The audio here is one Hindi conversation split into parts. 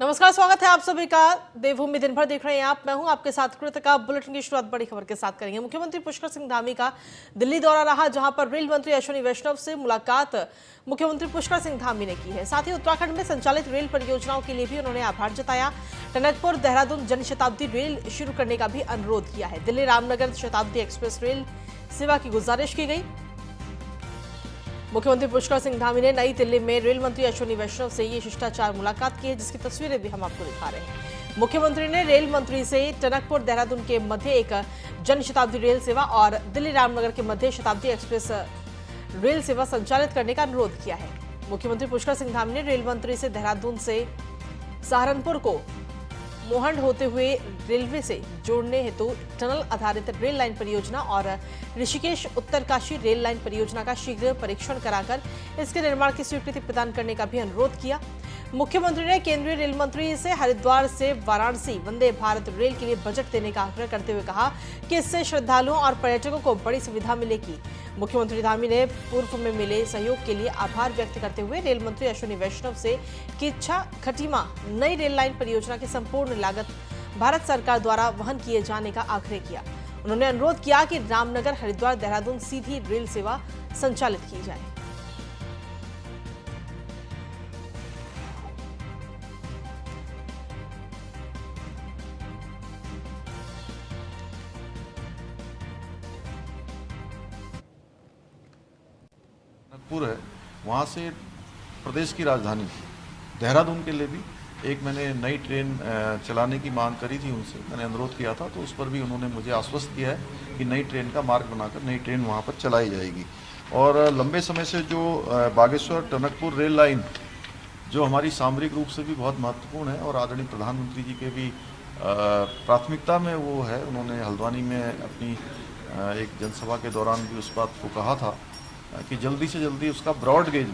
नमस्कार, स्वागत है आप सभी का। देवभूमि दिन भर देख रहे हैं आप। मैं हूं आपके साथ कृतिका। बुलेटिन की शुरुआत बड़ी खबर के साथ करेंगे। मुख्यमंत्री पुष्कर सिंह धामी का दिल्ली दौरा रहा, जहां पर रेल मंत्री अश्विनी वैष्णव से मुलाकात मुख्यमंत्री पुष्कर सिंह धामी ने की है। साथ ही उत्तराखंड में संचालित रेल परियोजनाओं के लिए भी उन्होंने आभार जताया। टनकपुर देहरादून जनशताब्दी रेल शुरू करने का भी अनुरोध किया है। दिल्ली रामनगर शताब्दी एक्सप्रेस रेल सेवा की गुजारिश की गई। मुख्यमंत्री पुष्कर सिंह धामी ने नई दिल्ली में रेल मंत्री अश्विनी वैष्णव से ये शिष्टाचार मुलाकात की है, जिसकी तस्वीरें भी हम आपको दिखा रहे हैं। मुख्यमंत्री ने रेल मंत्री से टनकपुर देहरादून के मध्य एक जनशताब्दी रेल सेवा और दिल्ली रामनगर के मध्य शताब्दी एक्सप्रेस रेल सेवा संचालित करने का अनुरोध किया है। मुख्यमंत्री पुष्कर सिंह धामी ने रेल मंत्री से देहरादून से सहारनपुर को मोहंड होते हुए रेलवे से जोड़ने हेतु टनल आधारित रेल लाइन परियोजना और ऋषिकेश उत्तरकाशी रेल लाइन परियोजना का शीघ्र परीक्षण कराकर इसके निर्माण की स्वीकृति प्रदान करने का भी अनुरोध किया। मुख्यमंत्री ने केंद्रीय रेल मंत्री से हरिद्वार से वाराणसी वंदे भारत रेल के लिए बजट देने का आग्रह करते हुए कहा कि इससे श्रद्धालुओं और पर्यटकों को बड़ी सुविधा मिलेगी। मुख्यमंत्री धामी ने पूर्व में मिले सहयोग के लिए आभार व्यक्त करते हुए रेल मंत्री अश्विनी वैष्णव से किच्छा खटीमा नई रेल लाइन परियोजना की संपूर्ण लागत भारत सरकार द्वारा वहन किए जाने का आग्रह किया। उन्होंने अनुरोध किया कि रामनगर हरिद्वार देहरादून सीधी रेल सेवा संचालित की जाए। टनकपुर है, वहाँ से प्रदेश की राजधानी देहरादून के लिए भी एक मैंने नई ट्रेन चलाने की मांग करी थी उनसे, मैंने अनुरोध किया था, तो उस पर भी उन्होंने मुझे आश्वस्त किया है कि नई ट्रेन का मार्ग बनाकर नई ट्रेन वहाँ पर चलाई जाएगी। और लंबे समय से जो बागेश्वर टनकपुर रेल लाइन जो हमारी सामरिक रूप से भी बहुत महत्वपूर्ण है और आदरणीय प्रधानमंत्री जी के भी प्राथमिकता में वो है, उन्होंने हल्द्वानी में अपनी एक जनसभा के दौरान भी उस बात को कहा था कि जल्दी से जल्दी उसका ब्रॉड गेज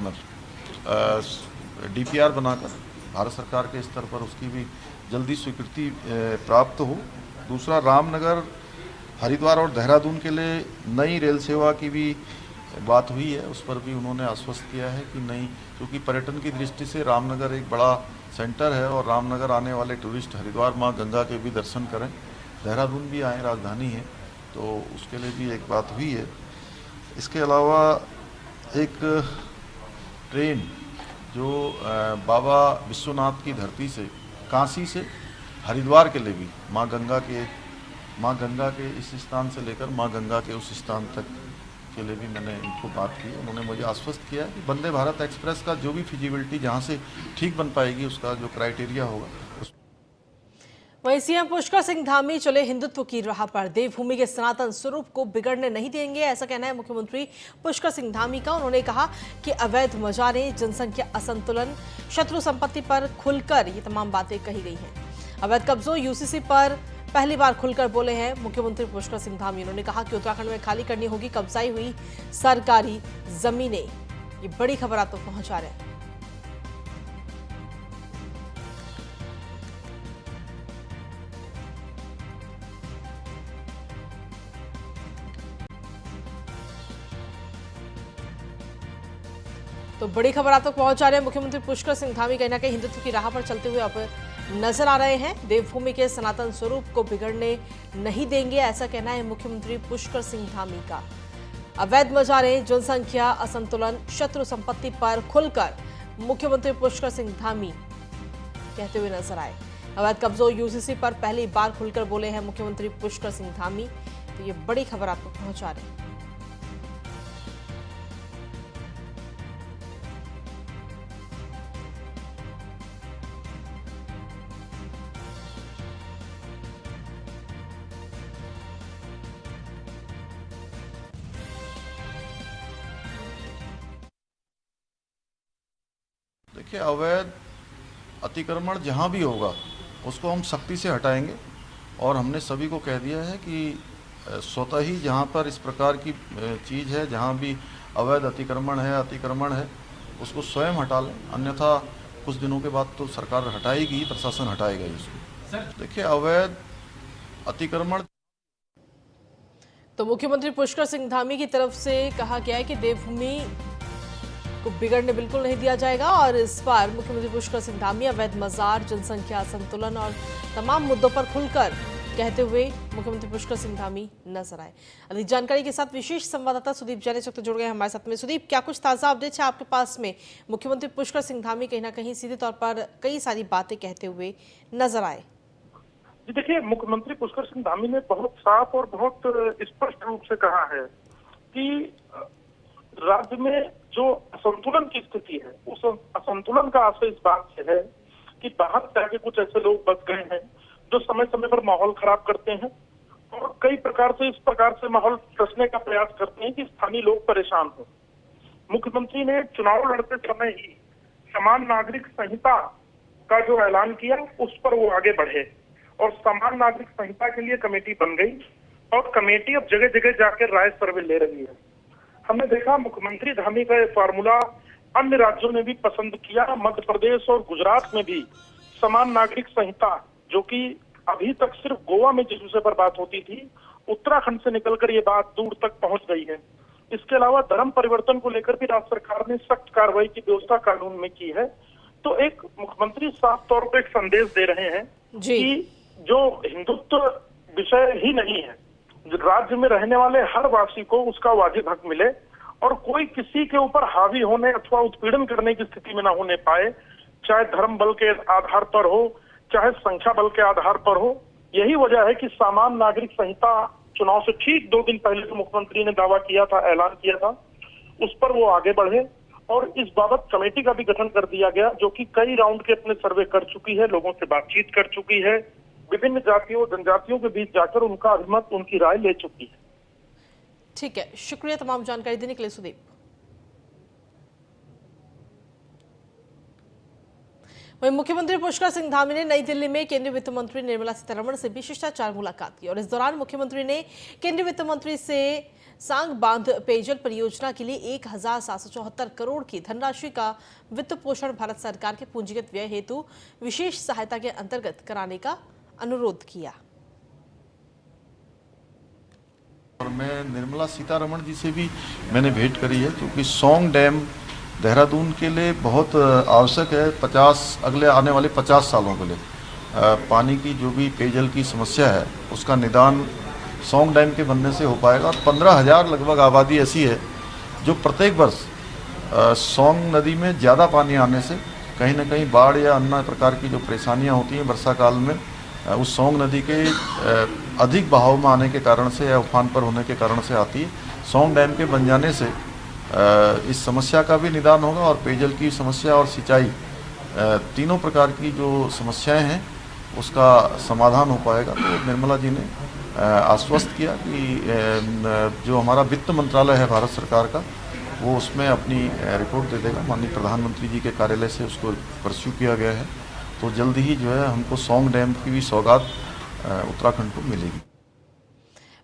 DPR बनाकर भारत सरकार के स्तर पर उसकी भी जल्दी स्वीकृति प्राप्त हो। दूसरा, रामनगर हरिद्वार और देहरादून के लिए नई रेल सेवा की भी बात हुई है, उस पर भी उन्होंने आश्वस्त किया है कि नई, क्योंकि पर्यटन की दृष्टि से रामनगर एक बड़ा सेंटर है और रामनगर आने वाले टूरिस्ट हरिद्वार माँ गंगा के भी दर्शन करें, देहरादून भी आएँ, राजधानी है, तो उसके लिए भी एक बात हुई है। इसके अलावा एक ट्रेन जो बाबा विश्वनाथ की धरती से काशी से हरिद्वार के लिए भी माँ गंगा के इस स्थान से लेकर माँ गंगा के उस स्थान तक के लिए भी मैंने इनको बात की। उन्होंने मुझे आश्वस्त किया कि वंदे भारत एक्सप्रेस का जो भी फिजिबिलिटी जहाँ से ठीक बन पाएगी, उसका जो क्राइटेरिया होगा। वहीं सीएम पुष्कर सिंह धामी चले हिंदुत्व की राह पर। देवभूमि के सनातन स्वरूप को बिगड़ने नहीं देंगे, ऐसा कहना है मुख्यमंत्री पुष्कर सिंह धामी का। उन्होंने कहा कि अवैध मजारे, जनसंख्या असंतुलन, शत्रु संपत्ति पर खुलकर ये तमाम बातें कही गई हैं। अवैध कब्जों UCC पर पहली बार खुलकर बोले हैं मुख्यमंत्री पुष्कर सिंह धामी। उन्होंने कहा कि उत्तराखंड में खाली करनी होगी कब्जाई हुई सरकारी जमीनें। ये बड़ी खबर आप तक पहुंचा रहे हैं। तो बड़ी खबर आप तक पहुंचा रहे हैं। मुख्यमंत्री पुष्कर सिंह धामी कहीं ना कहीं हिंदुत्व की राह पर चलते हुए अब नजर आ रहे हैं। देवभूमि के सनातन स्वरूप को बिगड़ने नहीं देंगे, ऐसा कहना है मुख्यमंत्री पुष्कर सिंह धामी का। अवैध मजारे, जनसंख्या असंतुलन, शत्रु संपत्ति पर खुलकर मुख्यमंत्री पुष्कर सिंह धामी कहते हुए नजर आए। अवैध कब्जों UCC पर पहली बार खुलकर बोले हैं मुख्यमंत्री पुष्कर सिंह धामी। तो ये बड़ी खबर आपको पहुंचा रहे हैं। देखिए, अवैध अतिक्रमण जहाँ भी होगा उसको हम सख्ती से हटाएंगे और हमने सभी को कह दिया है कि स्वतः ही जहाँ पर इस प्रकार की चीज़ है, जहाँ भी अवैध अतिक्रमण है उसको स्वयं हटा लें, अन्यथा कुछ दिनों के बाद तो सरकार हटाएगी, प्रशासन हटाएगा इसको। देखिए, अवैध अतिक्रमण तो मुख्यमंत्री पुष्कर सिंह धामी की तरफ से कहा गया है कि देवभूमि को बिगड़ने बिल्कुल नहीं दिया जाएगा और इस बार मुख्यमंत्री पुष्कर सिंह धामी अवैध मजार, जनसंख्या संतुलन और तमाम मुद्दों पर खुलकर कहते हुए मुख्यमंत्री पुष्कर सिंह धामी नजर आए। अधिक जानकारी के साथ विशेष संवाददाता सुदीप जैन इस वक्त जुड़ गए हमारे साथ में। सुदीप, क्या कुछ ताजा अपडेट है आपके पास में? मुख्यमंत्री पुष्कर सिंह धामी कहीं ना कहीं सीधे तौर पर कई सारी बातें कहते हुए नजर आए। जी देखिए, मुख्यमंत्री पुष्कर सिंह धामी ने बहुत साफ और बहुत स्पष्ट रूप से कहा है कि राज्य में जो असंतुलन की स्थिति है, उस असंतुलन का आशय इस बात से है कि बाहर से आके कुछ ऐसे लोग बच गए हैं जो समय समय पर माहौल खराब करते हैं और कई प्रकार से इस प्रकार से माहौल कसने का प्रयास करते हैं कि स्थानीय लोग परेशान हो। मुख्यमंत्री ने चुनाव लड़ते समय ही समान नागरिक संहिता का जो ऐलान किया उस पर वो आगे बढ़े और समान नागरिक संहिता के लिए कमेटी बन गई और कमेटी अब जगह जगह जाकर राय सर्वे ले रही है। हमने देखा मुख्यमंत्री धामी का ये फार्मूला अन्य राज्यों ने भी पसंद किया। मध्य प्रदेश और गुजरात में भी समान नागरिक संहिता, जो कि अभी तक सिर्फ गोवा में जिस विषय पर बात होती थी, उत्तराखंड से निकलकर ये बात दूर तक पहुंच गई है। इसके अलावा धर्म परिवर्तन को लेकर भी राज्य सरकार ने सख्त कार्रवाई की व्यवस्था कानून में की है। तो एक मुख्यमंत्री साफ तौर पर एक संदेश दे रहे हैं कि जो हिंदुत्व विषय ही नहीं है, राज्य में रहने वाले हर वासी को उसका वाजिब हक मिले और कोई किसी के ऊपर हावी होने अथवा उत्पीड़न करने की स्थिति में ना होने पाए, चाहे धर्म बल के आधार पर हो, चाहे संख्या बल के आधार पर हो। यही वजह है कि समान नागरिक संहिता चुनाव से ठीक 2 दिन पहले तो मुख्यमंत्री ने दावा किया था, ऐलान किया था, उस पर वो आगे बढ़े और इस बाबत कमेटी का भी गठन कर दिया गया, जो कि कई राउंड के अपने सर्वे कर चुकी है, लोगों से बातचीत कर चुकी है, विभिन्न जातियों जनजातियों के बीच जाकर उनका अभिमत, उनकी राय ले चुकी है। ठीक है, शुक्रिया तमाम जानकारी देने के लिए सुदीप। वहीं मुख्यमंत्री पुष्कर सिंह धामी ने नई दिल्ली में केंद्रीय वित्त मंत्री निर्मला सीतारमण से भी शिष्टाचार मुलाकात की और इस दौरान मुख्यमंत्री ने केंद्रीय वित्त मंत्री से सांग बांध पेयजल परियोजना के लिए 1774 करोड़ की धनराशि का वित्त पोषण भारत सरकार के पूंजीगत व्यय हेतु विशेष सहायता के अंतर्गत कराने का अनुरोध किया। और मैं निर्मला सीतारमण जी से भी मैंने भेंट करी है, क्योंकि सौंग डैम देहरादून के लिए बहुत आवश्यक है। अगले आने वाले 50 सालों के लिए पानी की जो भी पेयजल की समस्या है उसका निदान सौंग डैम के बनने से हो पाएगा। और 15,000 लगभग आबादी ऐसी है जो प्रत्येक वर्ष सौंग नदी में ज़्यादा पानी आने से कहीं ना कहीं बाढ़ या अन्य प्रकार की जो परेशानियां होती हैं वर्षा काल में, उस सौंग नदी के अधिक बहाव में आने के कारण से या उफान पर होने के कारण से आती है। सौंग डैम के बन जाने से इस समस्या का भी निदान होगा और पेयजल की समस्या और सिंचाई तीनों प्रकार की जो समस्याएं हैं उसका समाधान हो पाएगा। तो निर्मला जी ने आश्वस्त किया कि जो हमारा वित्त मंत्रालय है भारत सरकार का, वो उसमें अपनी रिपोर्ट दे देगा। माननीय प्रधानमंत्री जी के कार्यालय से उसको परस्यू किया गया है, तो जल्द ही जो है हमको सौंग डैम की भी सौगात उत्तराखंड को मिलेगी।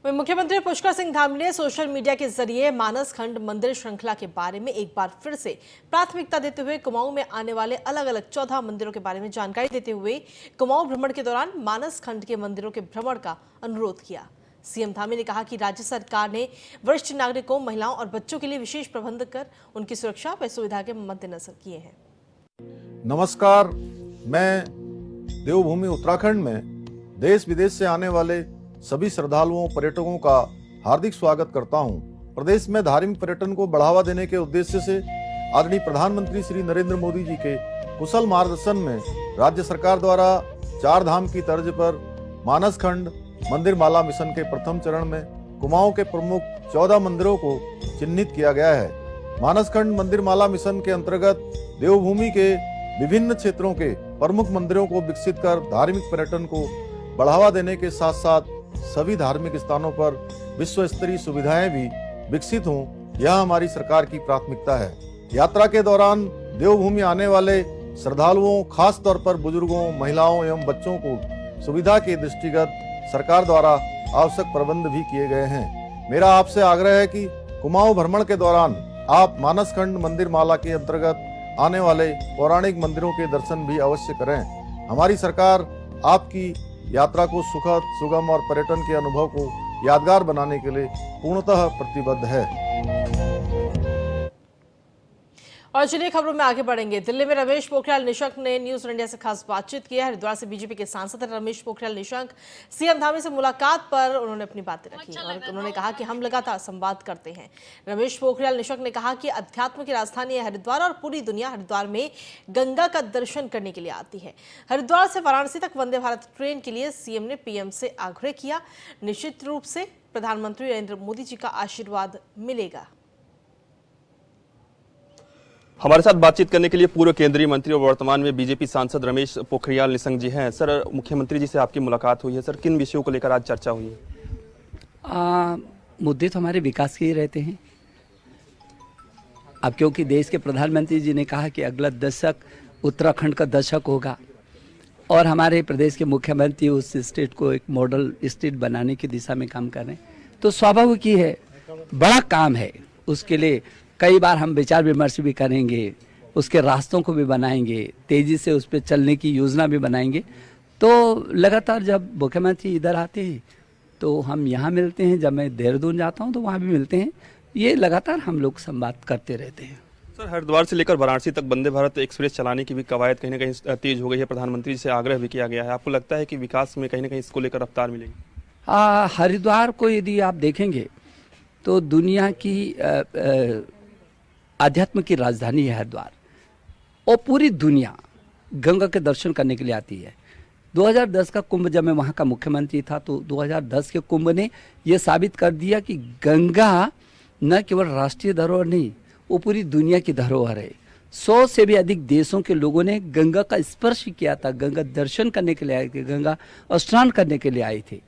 वहीं मुख्यमंत्री पुष्कर सिंह धामी ने सोशल मीडिया के जरिए मानस खंड मंदिर श्रृंखला के बारे में एक बार फिर से प्राथमिकता देते हुए कुमाऊं में आने वाले अलग अलग 14 मंदिरों के बारे में जानकारी देते हुए कुमाऊं भ्रमण के दौरान मानस खंड के मंदिरों के भ्रमण का अनुरोध किया। सीएम धामी ने कहा कि राज्य सरकार ने वरिष्ठ नागरिकों, महिलाओं और बच्चों के लिए विशेष प्रबंध कर उनकी सुरक्षा व सुविधा के मद्देनजर किए हैं। नमस्कार, मैं देवभूमि उत्तराखंड में देश विदेश से आने वाले सभी श्रद्धालुओं, पर्यटकों का हार्दिक स्वागत करता हूं। प्रदेश में धार्मिक पर्यटन को बढ़ावा देने के उद्देश्य से आदरणीय प्रधानमंत्री श्री नरेंद्र मोदी जी के कुशल मार्गदर्शन में राज्य सरकार द्वारा 4 धाम की तर्ज पर मानस खंड मंदिर माला मिशन के प्रथम चरण में कुमाऊं के प्रमुख 14 मंदिरों को चिन्हित किया गया है। मानस खंड मंदिर माला मिशन के अंतर्गत देवभूमि के विभिन्न क्षेत्रों के प्रमुख मंदिरों को विकसित कर धार्मिक पर्यटन को बढ़ावा देने के साथ साथ सभी धार्मिक स्थानों पर विश्व स्तरीय सुविधाएं भी विकसित हों, यह हमारी सरकार की प्राथमिकता है। यात्रा के दौरान देवभूमि आने वाले श्रद्धालुओं, खास तौर पर बुजुर्गों, महिलाओं एवं बच्चों को सुविधा के दृष्टिगत सरकार द्वारा आवश्यक प्रबंध भी किए गए हैं। मेरा आपसे आग्रह है कि कुमाऊं भ्रमण के दौरान आप मानस खंड मंदिर माला के अंतर्गत आने वाले पौराणिक मंदिरों के दर्शन भी अवश्य करें। हमारी सरकार आपकी यात्रा को सुखद, सुगम और पर्यटन के अनुभव को यादगार बनाने के लिए पूर्णतः प्रतिबद्ध है। और चलिए खबरों में आगे बढ़ेंगे। दिल्ली में रमेश पोखरियाल निशंक ने न्यूज इंडिया से खास बातचीत की है। हरिद्वार से बीजेपी के सांसद रमेश पोखरियाल निशंक सीएम धामी से मुलाकात पर उन्होंने अपनी बातें रखी और उन्होंने कहा कि हम लगातार संवाद करते हैं। रमेश पोखरियाल निशंक ने कहा कि अध्यात्म की राजधानी है हरिद्वार और पूरी दुनिया हरिद्वार में गंगा का दर्शन करने के लिए आती है। हरिद्वार से वाराणसी तक वंदे भारत ट्रेन के लिए सीएम ने पीएम से आग्रह किया। निश्चित रूप से प्रधानमंत्री नरेंद्र मोदी जी का आशीर्वाद मिलेगा। हमारे साथ बातचीत करने के लिए पूर्व केंद्रीय मंत्री और वर्तमान में बीजेपी सांसद रमेश पोखरियाल निशंक जी हैं। सर, मुख्यमंत्री जी से आपकी मुलाकात हुई है। सर, किन विषयों को लेकर आज चर्चा हुई है? मुद्दे तो हमारे विकास के ही रहते हैं। अब क्योंकि देश के प्रधानमंत्री जी ने कहा कि अगला दशक उत्तराखंड का दशक होगा और हमारे प्रदेश के मुख्यमंत्री उस स्टेट को एक मॉडल स्टेट बनाने की दिशा में काम कर रहे हैं, तो स्वाभाविक ही है, बड़ा काम है। उसके लिए कई बार हम विचार विमर्श भी करेंगे, उसके रास्तों को भी बनाएंगे, तेजी से उस पर चलने की योजना भी बनाएंगे। तो लगातार जब मुख्यमंत्री इधर आते हैं तो हम यहाँ मिलते हैं, जब मैं देहरादून जाता हूँ तो वहाँ भी मिलते हैं। ये लगातार हम लोग संवाद करते रहते हैं। सर, हरिद्वार से लेकर वाराणसी तक वंदे भारत एक्सप्रेस चलाने की भी कवायद कहीं ना कहीं तेज हो गई है। प्रधानमंत्री से आग्रह भी किया गया है। आपको लगता है कि विकास में कहीं ना कहीं इसको लेकर रफ्तार मिलेगी? हरिद्वार को यदि आप देखेंगे तो दुनिया की आध्यात्म की राजधानी है हरिद्वार और पूरी दुनिया गंगा के दर्शन करने के लिए आती है। 2010 का कुंभ, जब मैं वहाँ का मुख्यमंत्री था, तो 2010 के कुंभ ने ये साबित कर दिया कि गंगा न केवल राष्ट्रीय धरोहर नहीं, वो पूरी दुनिया की धरोहर है। 100 से भी अधिक देशों के लोगों ने गंगा का स्पर्श किया था, गंगा दर्शन करने के लिए आए थे, गंगा स्नान करने के लिए आए थे।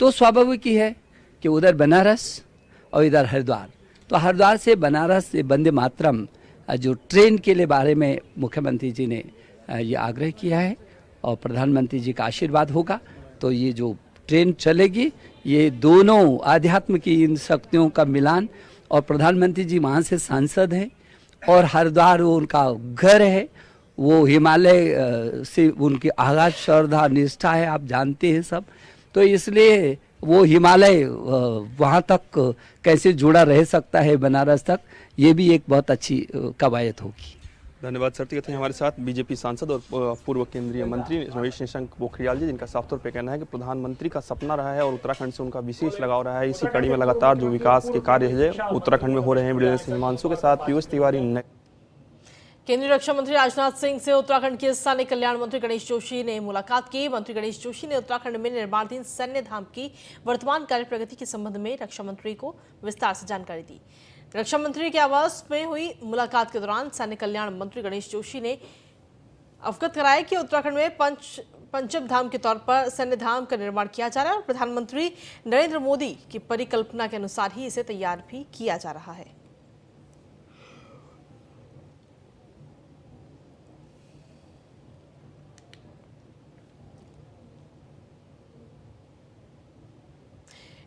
तो स्वाभाविक ही है कि उधर बनारस और इधर हरिद्वार। तो हरिद्वार से बनारस से वंदे मातरम जो ट्रेन के लिए बारे में मुख्यमंत्री जी ने ये आग्रह किया है और प्रधानमंत्री जी का आशीर्वाद होगा तो ये जो ट्रेन चलेगी, ये दोनों आध्यात्म की इन शक्तियों का मिलान, और प्रधानमंत्री जी वहाँ से सांसद हैं और हरिद्वार उनका घर है। वो हिमालय से उनकी आगाज श्रद्धा निष्ठा है, आप जानते हैं सब। तो इसलिए वो हिमालय वहाँ तक कैसे जुड़ा रह सकता है बनारस तक, ये भी एक बहुत अच्छी कवायद होगी। धन्यवाद सर। थे हमारे साथ बीजेपी सांसद और पूर्व केंद्रीय मंत्री रमेश निशंक पोखरियाल जी, जिनका साफ तौर पर कहना है कि प्रधानमंत्री का सपना रहा है और उत्तराखंड से उनका विशेष लगाव रहा है। इसी कड़ी में लगातार जो विकास के कार्य है उत्तराखंड में हो रहे हैं। वीडियो हिमांशु के साथ पीयूष तिवारी। केंद्रीय रक्षा मंत्री राजनाथ सिंह से उत्तराखंड के सैन्य कल्याण मंत्री गणेश जोशी ने मुलाकात की। मंत्री गणेश जोशी ने उत्तराखंड में निर्माणाधीन सैन्य धाम की वर्तमान कार्य प्रगति के संबंध में रक्षा मंत्री को विस्तार से जानकारी दी। रक्षा मंत्री के आवास में हुई मुलाकात के दौरान सैन्य कल्याण मंत्री गणेश जोशी ने अवगत कराया कि उत्तराखंड में पंचम धाम के तौर पर सैन्य धाम का निर्माण किया जा रहा है और प्रधानमंत्री नरेंद्र मोदी की परिकल्पना के अनुसार ही इसे तैयार भी किया जा रहा है।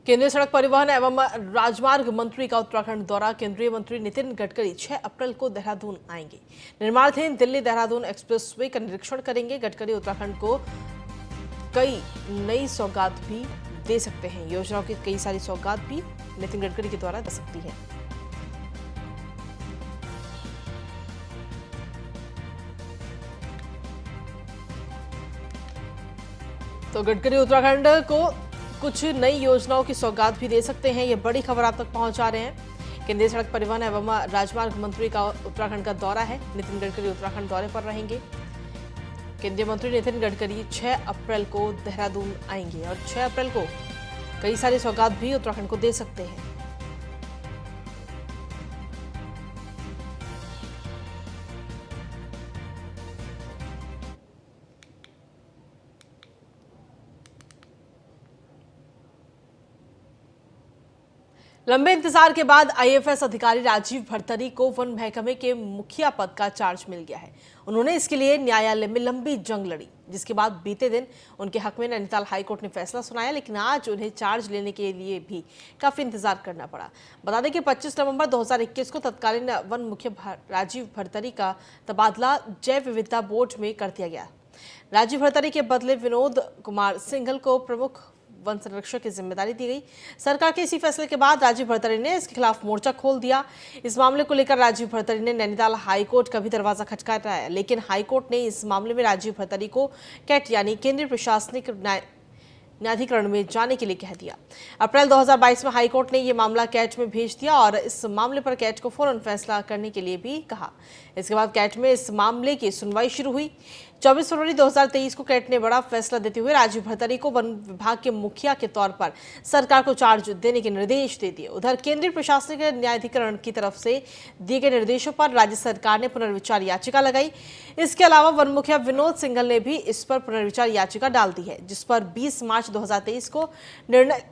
केंद्रीय सड़क परिवहन एवं राजमार्ग मंत्री का उत्तराखंड दौरा। केंद्रीय मंत्री नितिन गडकरी 6 अप्रैल को देहरादून आएंगे। निर्माणाधीन दिल्ली देहरादून एक्सप्रेसवे का निरीक्षण करेंगे। गडकरी उत्तराखंड को कई नई सौगात भी दे सकते हैं। योजनाओं की कई सारी सौगात भी नितिन गडकरी के द्वारा दे सकती है। तो गडकरी उत्तराखंड को कुछ नई योजनाओं की सौगात भी दे सकते हैं। ये बड़ी खबर आप तक पहुंचा रहे हैं। केंद्रीय सड़क परिवहन एवं राजमार्ग मंत्री का उत्तराखंड का दौरा है। नितिन गडकरी उत्तराखंड दौरे पर रहेंगे। केंद्रीय मंत्री नितिन गडकरी 6 अप्रैल को देहरादून आएंगे और 6 अप्रैल को कई सारी सौगात भी उत्तराखंड को दे सकते हैं। लंबे इंतजार के बाद आईएफएस अधिकारी राजीव भरतरी को वन महकमे के मुखिया पद का चार्ज मिल गया है। उन्होंने इसके लिए न्यायालय में लंबी जंग लड़ी, जिसके बाद बीते दिन उनके हक में नैनीताल हाईकोर्ट ने फैसला सुनाया, लेकिन आज उन्हें चार्ज लेने के लिए भी काफी इंतजार करना पड़ा। बता दें कि 25 नवंबर 2021 को तत्कालीन वन मुखिया राजीव भरतरी का तबादला जैव विविधता बोर्ड में कर दिया गया। राजीव भरतरी के बदले विनोद कुमार सिंघल को प्रमुख वन संरक्षक की जिम्मेदारी दी गई। सरकार के इसी फैसले के बाद राजीव भरतरी ने इसके खिलाफ मोर्चा खोल दिया। इस मामले को लेकर राजीव भरतरी ने नैनीताल हाईकोर्ट का भी दरवाजा खटखटाया, लेकिन हाईकोर्ट ने इस मामले में राजीव भरतरी को कैट यानी केंद्रीय प्रशासनिक न्यायाधिकरण में जाने के लिए कह दिया। अप्रैल 2022 में हाईकोर्ट ने यह मामला कैट में भेज दिया और इस मामले पर कैट को फौरन फैसला करने के लिए भी कहा। इसके बाद कैट में इस मामले की सुनवाई शुरू हुई। 24 फरवरी 2023 को कैट ने बड़ा फैसला देते हुए राजीव भरतरी को वन विभाग के मुखिया के तौर पर सरकार को चार्ज देने के निर्देश दे दिए। उधर केंद्रीय प्रशासनिक न्यायाधिकरण की तरफ से दिए गए निर्देशों पर राज्य सरकार ने पुनर्विचार याचिका लगाई। इसके अलावा वन मुखिया विनोद सिंघल ने भी इस पर पुनर्विचार याचिका डाल दी है, जिस पर 20 मार्च 2023 को निर्णय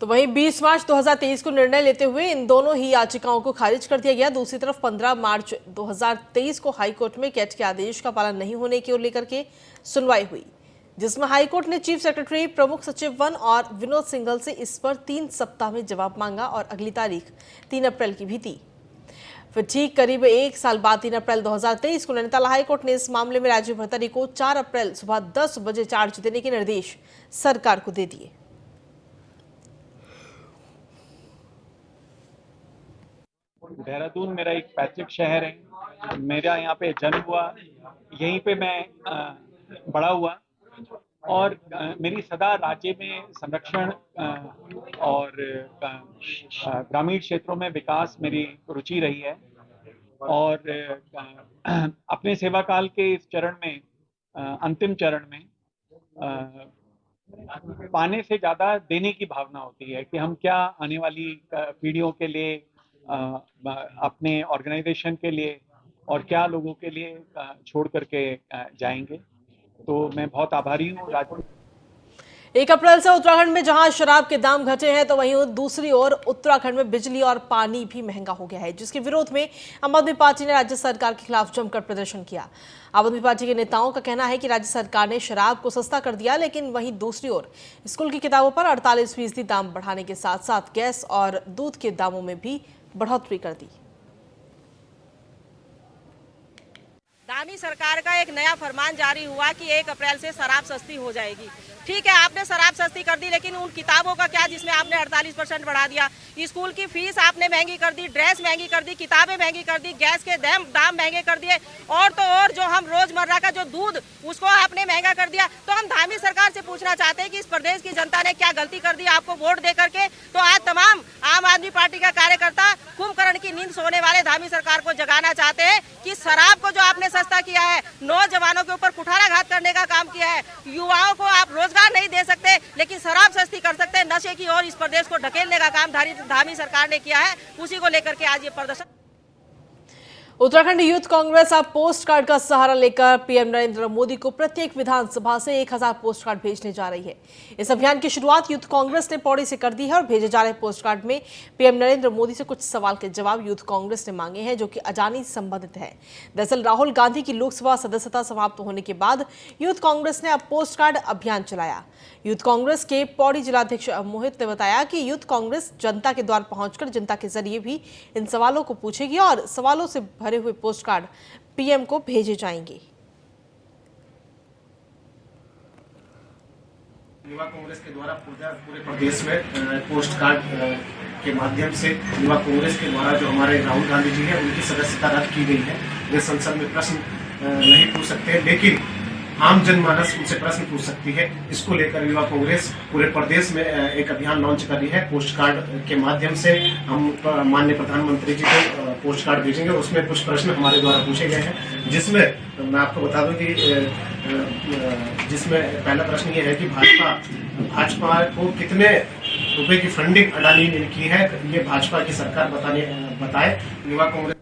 तो वहीं 20 मार्च 2023 को निर्णय लेते हुए इन दोनों ही याचिकाओं को खारिज कर दिया गया। दूसरी तरफ 15 मार्च 2023 को हाईकोर्ट में कैट के आदेश का पालन नहीं होने को लेकर के सुनवाई हुई, जिसमें हाईकोर्ट ने चीफ सेक्रेटरी, प्रमुख सचिव वन और विनोद सिंघल से इस पर 3 सप्ताह में जवाब मांगा और अगली तारीख 3 अप्रैल की भी दी। फिर ठीक करीब 1 साल बाद 3 अप्रैल 2023 को नैनीताल हाईकोर्ट ने इस मामले में राजीव भरतरी को 4 अप्रैल सुबह 10 बजे चार्ज देने के निर्देश सरकार को दे दिए। देहरादून मेरा एक पैतृक शहर है। मेरा यहाँ पे जन्म हुआ, यहीं पे मैं बड़ा हुआ और मेरी सदा राज्य में संरक्षण और ग्रामीण क्षेत्रों में विकास मेरी रुचि रही है। और अपने सेवा काल के इस चरण में, अंतिम चरण में, पाने से ज़्यादा देने की भावना होती है कि हम क्या आने वाली पीढ़ियों के लिए, अपने ऑर्गेनाइजेशन के लिए और क्या लोगों के लिए छोड़ करके जाएंगे। तो मैं बहुत आभारी हूँ। 1 अप्रैल से उत्तराखंड में जहां शराब के दाम घटे हैं, तो वहीं दूसरी ओर उत्तराखंड में बिजली और पानी भी महंगा हो गया है, जिसके विरोध में आम आदमी पार्टी ने राज्य सरकार के खिलाफ जमकर प्रदर्शन किया। आम आदमी पार्टी के नेताओं का कहना है कि राज्य सरकार ने शराब को सस्ता कर दिया, लेकिन वहीं दूसरी ओर स्कूल की किताबों पर 48% दाम बढ़ाने के साथ साथ गैस और दूध के दामों में भी बढ़ोतरी कर दी। धामी सरकार का एक नया फरमान जारी हुआ कि 1 अप्रैल से शराब सस्ती हो जाएगी। ठीक है, आपने शराब सस्ती कर दी, लेकिन उन किताबों का क्या जिसमें आपने 48% बढ़ा दिया। स्कूल की फीस आपने महंगी कर दी, ड्रेस महंगी कर दी, किताबें महंगी कर दी, गैस के दाम महंगे कर दिए, और तो और जो हम रोजमर्रा का जो दूध उसको आपने महंगा कर दिया। तो हम धामी सरकार से पूछना चाहते हैं कि इस प्रदेश की जनता ने क्या गलती कर दी आपको वोट दे करके। तो आज तमाम आम आदमी पार्टी का कार्यकर्ता कुंभकर्ण की नींद सोने वाले धामी सरकार को जगाना चाहते हैं कि शराब को जो आपने सस्ता किया है, नौजवानों के ऊपर कुठाराघात करने का काम किया है, युवाओं को आप रोजगार नहीं दे सकते, लेकिन शराब सस्ती कर सकते हैं, नशे की ओर इस प्रदेश को ढकेलने का काम धामी सरकार ने किया है। उसी को लेकर के आज ये प्रदर्शन। उत्तराखंड यूथ कांग्रेस अब पोस्ट कार्ड का सहारा लेकर पीएम नरेंद्र मोदी को प्रत्येक विधानसभा से 1000 पोस्ट कार्ड भेजने जा रही है। इस अभियान की शुरुआत यूथ कांग्रेस ने पौड़ी से कर दी है और भेजे जा रहे पोस्ट कार्ड में पीएम नरेंद्र मोदी से कुछ सवाल के जवाब यूथ कांग्रेस ने मांगे हैं, जो कि अजानी से संबंधित है। दरअसल राहुल गांधी की लोकसभा सदस्यता समाप्त होने के बाद यूथ कांग्रेस ने अब पोस्ट कार्ड अभियान चलाया। यूथ कांग्रेस के पौड़ी जिलाध्यक्ष मोहित ने बताया कि यूथ कांग्रेस जनता के द्वार पहुंचकर जनता के जरिए भी इन सवालों को पूछेगी और सवालों से भरे हुए पोस्ट कार्ड पीएम को भेजे जाएंगे। युवा कांग्रेस के द्वारा पूरे प्रदेश में पोस्ट कार्ड के माध्यम से युवा कांग्रेस के द्वारा जो हमारे राहुल गांधी जी हैं उनकी सदस्यता रद्द की गई है। वे संसद में प्रश्न नहीं पूछ सकते, लेकिन आम जनमानस उनसे प्रश्न पूछ सकती है। इसको लेकर युवा कांग्रेस पूरे प्रदेश में एक अभियान लॉन्च कर रही है। पोस्ट कार्ड के माध्यम से हम माननीय प्रधानमंत्री जी को पोस्ट कार्ड भेजेंगे। उसमें कुछ प्रश्न हमारे द्वारा पूछे गए हैं, जिसमें मैं आपको बता दूं कि जिसमें पहला प्रश्न ये है कि भाजपा को कितने रुपए की फंडिंग अडानी ने की है, ये भाजपा की सरकार बताए। युवा कांग्रेस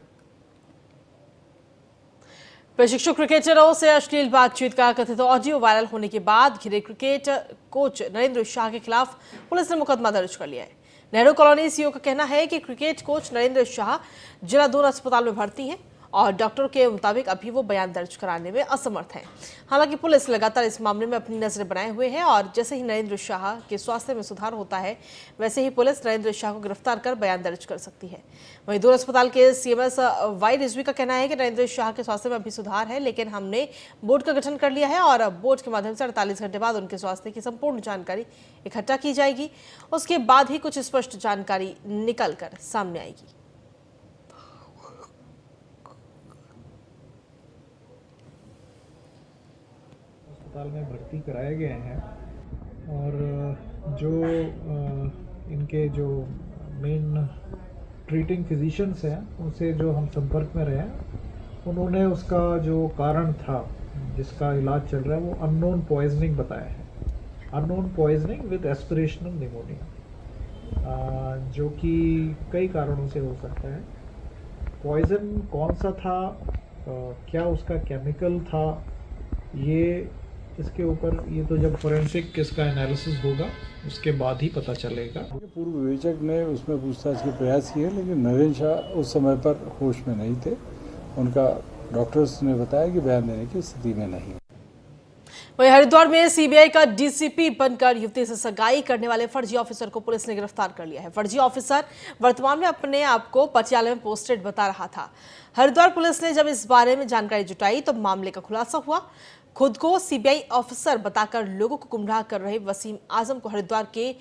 प्रशिक्षु क्रिकेटरों से अश्लील बातचीत का कथित ऑडियो वायरल होने के बाद घिरे क्रिकेट कोच नरेंद्र शाह के खिलाफ पुलिस ने मुकदमा दर्ज कर लिया है। नेहरू कॉलोनी सीईओ का कहना है कि क्रिकेट कोच नरेंद्र शाह जिला दून अस्पताल में भर्ती हैं और डॉक्टरों के मुताबिक अभी वो बयान दर्ज कराने में असमर्थ हैं। हालांकि पुलिस लगातार इस मामले में अपनी नजर बनाए हुए है और जैसे ही नरेंद्र शाह के स्वास्थ्य में सुधार होता है वैसे ही पुलिस नरेंद्र शाह को गिरफ्तार कर बयान दर्ज कर सकती है। वहीं दूर अस्पताल के सीएमएस वाई रिजवी का कहना है कि नरेंद्र शाह के स्वास्थ्य में अभी सुधार है, लेकिन हमने बोर्ड का गठन कर लिया है और अब बोर्ड के माध्यम से 48 घंटे बाद उनके स्वास्थ्य की संपूर्ण जानकारी इकट्ठा की जाएगी। उसके बाद ही कुछ स्पष्ट जानकारी निकल कर सामने आएगी। अस्पताल में भर्ती कराए गए हैं और जो इनके जो मेन ट्रीटिंग फिजिशियंस हैं उनसे जो हम संपर्क में रहे हैं, उन्होंने उसका जो कारण था जिसका इलाज चल रहा है वो अननोन पॉइजनिंग बताया है। Unknown poisoning with aspirational pneumonia, जो कि कई कारणों से हो सकता है। पॉइजन कौन सा था, क्या उसका केमिकल था, ये इसके ऊपर ये तो जब फोरेंसिक इसका एनालिसिस होगा उसके बाद ही पता चलेगा। पूर्व विवेचक ने उसमें पूछताछ के प्रयास किए, लेकिन नरेंद्र शाह उस समय पर होश में नहीं थे। उनका डॉक्टर्स ने बताया कि बयान देने की स्थिति में नहीं। वहीं हरिद्वार में सीबीआई का डीसीपी बनकर युवती से सगाई करने वाले फर्जी ऑफिसर को पुलिस ने गिरफ्तार कर लिया है। फर्जी ऑफिसर वर्तमान में अपने आप को पटियाला में पोस्टेड बता रहा था। हरिद्वार पुलिस ने जब इस बारे में जानकारी जुटाई तो मामले का खुलासा हुआ। खुद को सीबीआई ऑफिसर बताकर लोगों को गुमराह कर रहे वसीम आजम को हरिद्वार के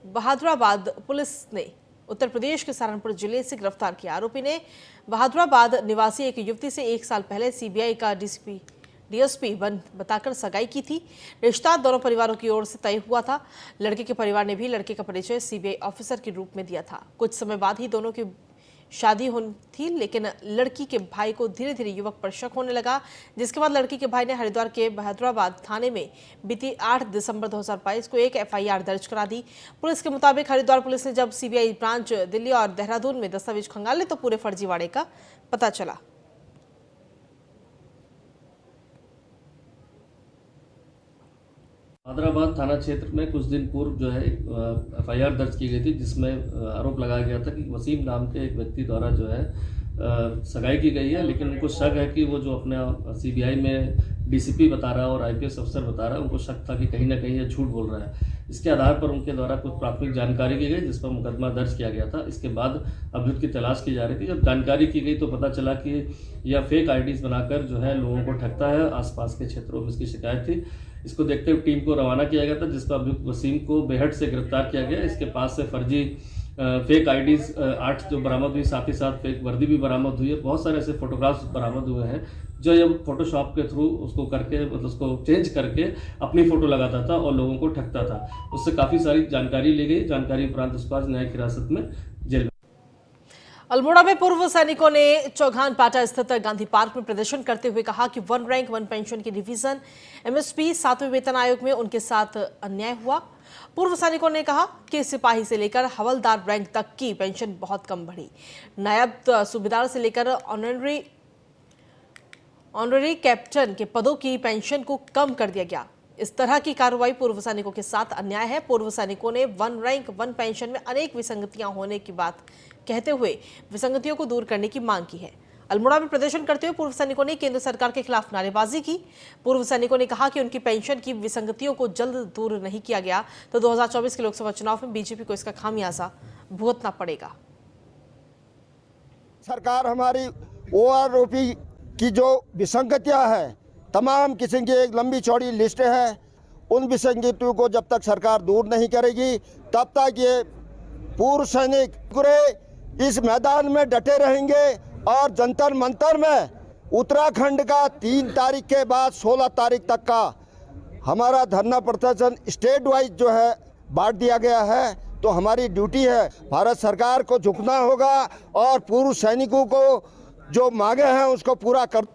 बहादुराबाद पुलिस ने उत्तर प्रदेश के सहारनपुर जिले से गिरफ्तार किया। आरोपी ने बहादुराबाद निवासी एक युवती से 1 साल पहले सीबीआई का डीएसपी बताकर सगाई की थी। रिश्ता दोनों परिवारों की ओर से तय हुआ था। लड़के के परिवार ने भी लड़के का परिचय सीबीआई ऑफिसर के रूप में दिया था। कुछ समय बाद ही दोनों की शादी होनी थी, लेकिन लड़की के भाई को धीरे धीरे युवक पर शक होने लगा, जिसके बाद लड़की के भाई ने हरिद्वार के बहादुराबाद थाने में बीती 8 दिसंबर 2022 को एक एफआईआर दर्ज करा दी। पुलिस के मुताबिक हरिद्वार पुलिस ने जब सीबीआई ब्रांच दिल्ली और देहरादून में दस्तावेज खंगाले तो पूरे फर्जीवाड़े का पता चला। हैदराबाद थाना क्षेत्र में कुछ दिन पूर्व जो है एफआईआर दर्ज की गई थी, जिसमें आरोप लगाया गया था कि वसीम नाम के एक व्यक्ति द्वारा जो है सगाई की गई है। लेकिन उनको शक है कि वो जो अपने सीबीआई में डीसीपी बता रहा है और आईपीएस अफसर बता रहा है, उनको शक था कि कहीं ना कहीं ये झूठ बोल रहा है। इसके आधार पर उनके द्वारा कुछ प्राथमिक जानकारी की गई, जिस पर मुकदमा दर्ज किया गया था। इसके बाद अभियुक्त की तलाश की जा रही थी। जब जानकारी की गई तो पता चला कि यह फेक आईडीज बनाकर जो है लोगों को ठगता है। आसपास के क्षेत्रों में इसकी शिकायत थी। इसको देखते हुए टीम को रवाना किया गया था, जिस पर अभियुक्त वसीम को बेहट से गिरफ्तार किया गया। इसके पास से फर्जी फेक आईडीज 8 जो बरामद हुई, साथ ही साथ फेक वर्दी भी बरामद हुई है। बहुत सारे ऐसे फोटोग्राफ्स बरामद हुए हैं जो ये फोटोशॉप के थ्रू उसको करके मतलब उसको चेंज करके अपनी फोटो लगाता था और लोगों को ठगता था। उससे काफ़ी सारी जानकारी ली गई। जानकारी उपरांत उसको आज न्यायिक हिरासत में जेल। अल्मोड़ा में पूर्व सैनिकों ने चौघान पाटा स्थित गांधी पार्क में प्रदर्शन करते हुए कहा कि 1 रैंक 1 पेंशन की रिवीजन एमएसपी 7वें वेतन आयोग में उनके साथ अन्याय हुआ। पूर्व सैनिकों ने कहा कि सिपाही से लेकर हवलदार रैंक तक की पेंशन बहुत कम बढ़ी। नायब सूबेदार से लेकर ऑनररी कैप्टन के पदों की पेंशन को कम कर दिया गया। इस तरह की कार्रवाई पूर्व सैनिकों के साथ अन्याय है। पूर्व सैनिकों ने 1 रैंक 1 पेंशन में अनेक विसंगतियां होने की बात कहते हुए विसंगतियों को दूर करने की मांग की है। अल्मोड़ा में प्रदर्शन करते हुए पूर्व सैनिकों ने केंद्र सरकार के खिलाफ नारेबाजी की। पूर्व सैनिकों ने कहा कि उनकी पेंशन की विसंगतियों को जल्द दूर नहीं किया गया तो 2024 के लोकसभा चुनाव में बीजेपी को इसका खामियाजा भुगतना पड़ेगा। सरकार हमारी ओआरओपी की जो विसंगतियां हैं, तमाम किस्म की एक लंबी चौड़ी लिस्ट है। उन विसंगतियों को जब तक सरकार दूर नहीं करेगी तब तक ये पूर्व सैनिक पूरे इस मैदान में डटे रहेंगे और जंतर मंतर में उत्तराखंड का 3 तारीख के बाद 16 तारीख तक का हमारा धरना प्रदर्शन स्टेट वाइज जो है बांट दिया गया है। तो हमारी ड्यूटी है, भारत सरकार को झुकना होगा और पूर्व सैनिकों को जो मांगे हैं उसको पूरा कर।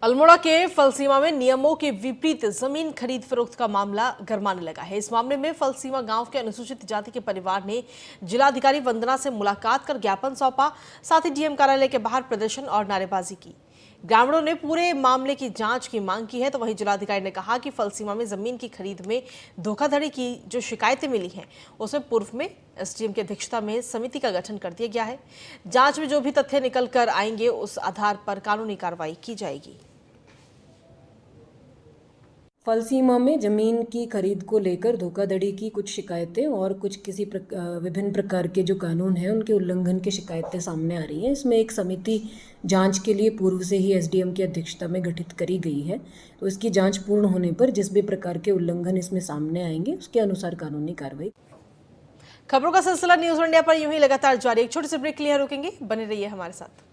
अल्मोड़ा के फलसीमा में नियमों के विपरीत जमीन खरीद फरोख्त का मामला गरमाने लगा है। इस मामले में फलसीमा गांव के अनुसूचित जाति के परिवार ने जिलाधिकारी वंदना से मुलाकात कर ज्ञापन सौंपा। साथ ही डीएम कार्यालय के बाहर प्रदर्शन और नारेबाजी की। ग्रामीणों ने पूरे मामले की जांच की मांग की है, तो वहीं जिलाधिकारी ने कहा कि फलसीमा में जमीन की खरीद में धोखाधड़ी की जो शिकायतें मिली हैं उसमें पूर्व में एसडीएम की अध्यक्षता में समिति का गठन कर दिया गया है। जांच में जो भी तथ्य निकल कर आएंगे उस आधार पर कानूनी कार्रवाई की जाएगी। फलसीमा में ज़मीन की खरीद को लेकर धोखाधड़ी की कुछ शिकायतें और कुछ विभिन्न प्रकार के जो कानून हैं उनके उल्लंघन की शिकायतें सामने आ रही हैं। इसमें एक समिति जांच के लिए पूर्व से ही एसडीएम की अध्यक्षता में गठित करी गई है, तो इसकी जांच पूर्ण होने पर जिस भी प्रकार के उल्लंघन इसमें सामने आएंगे उसके अनुसार कानूनी कार्रवाई। खबरों का सिलसिला न्यूज़ इंडिया पर यूं ही लगातार जारी। एक छोटे से ब्रेक के लिए रुकेंगे, बने रहिए हमारे साथ।